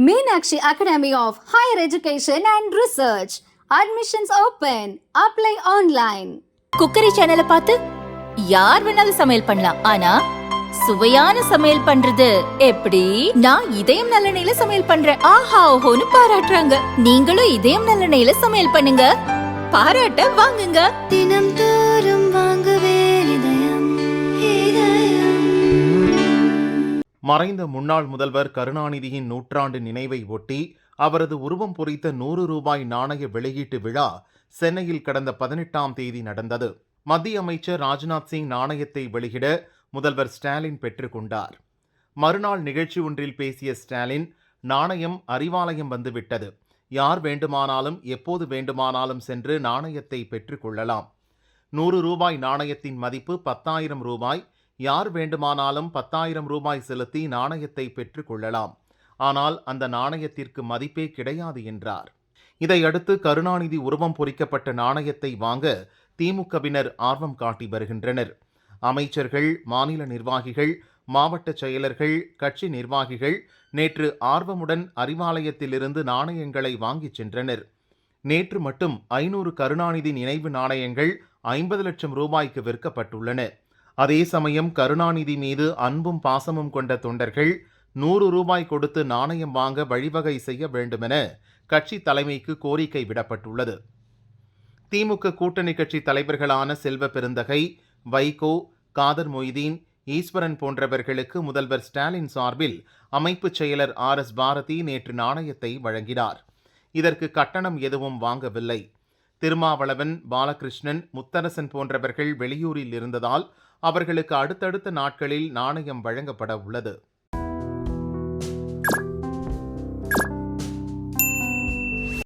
Meenakshi Academy of Higher Education and Research. Admissions open. Apply online. Cookery சேனலை பார்த்து யார் வேணாலும் சமையல் பண்ணலாம். ஆனா சுவையான சமையல் பண்றது எப்படி? நான் இதயம் நல்லெண்ணெயில சமையல் பண்றேன். ஆஹா ஓஹோன்னு பாராட்டுறாங்க. நீங்களும் இதயம் நல்லெண்ணெயில சமையல் பண்ணுங்க, பாராட்ட வாங்குங்க. தினம் தோறும் வாங்குவே இதயம் இதயம். மறைந்த முன்னாள் முதல்வர் கருணாநிதியின் நூற்றாண்டு நினைவை ஒட்டி அவரது உருவம் பொறித்த 100 ரூபாய் நாணய வெளியீட்டு விழா சென்னையில் கடந்த 18ஆம் தேதி நடந்தது. மத்திய அமைச்சர் ராஜ்நாத் சிங் நாணயத்தை வெளியிட முதல்வர் ஸ்டாலின் பெற்றுக்கொண்டார். மறுநாள் நிகழ்ச்சி ஒன்றில் பேசிய ஸ்டாலின், நாணயம் அறிவாலயம் வந்துவிட்டது, யார் வேண்டுமானாலும் எப்போது வேண்டுமானாலும் சென்று நாணயத்தை பெற்றுக்கொள்ளலாம். 100 ரூபாய் நாணயத்தின் மதிப்பு 10,000 ரூபாய், யார் வேண்டுமானாலும் 10,000 ரூபாய் செலுத்தி நாணயத்தை பெற்றுக்கொள்ளலாம். ஆனால் அந்த நாணயத்திற்கு மதிப்பே கிடையாது என்றார். இதையடுத்து கருணாநிதி உருவம் பொறிக்கப்பட்ட நாணயத்தை வாங்க திமுகவினர் ஆர்வம் காட்டி வருகின்றனர். அமைச்சர்கள், மாநில நிர்வாகிகள், மாவட்ட செயலர்கள், கட்சி நிர்வாகிகள் நேற்று ஆர்வமுடன் அறிவாலயத்திலிருந்து நாணயங்களை வாங்கிச் சென்றனர். நேற்று மட்டும் 500 கருணாநிதி நினைவு நாணயங்கள் 50 லட்சம் ரூபாய்க்கு விற்கப்பட்டுள்ளன. அதே சமயம் கருணாநிதி மீது அன்பும் பாசமும் கொண்ட தொண்டர்கள் 100 ரூபாய் கொடுத்து நாணயம் வாங்க வழிவகை செய்ய வேண்டுமென கட்சி தலைமைக்கு கோரிக்கை விடப்பட்டுள்ளது. திமுக கூட்டணி கட்சி தலைவர்களான செல்வ பெருந்தகை, வைகோ, காதர் மொய்தீன், ஈஸ்வரன் போன்றவர்களுக்கு முதல்வர் ஸ்டாலின் சார்பில் அமைப்புச் செயலர் RS பாரதி நேற்று நாணயத்தை வழங்கினார். இதற்கு கட்டணம் எதுவும் வாங்கவில்லை. திருமாவளவன், பாலகிருஷ்ணன், முத்தரசன் போன்றவர்கள் வெளியூரில் இருந்ததால் அவர்களுக்கு அடுத்தடுத்த நாட்களில் நாணயம் வழங்கப்பட உள்ளது.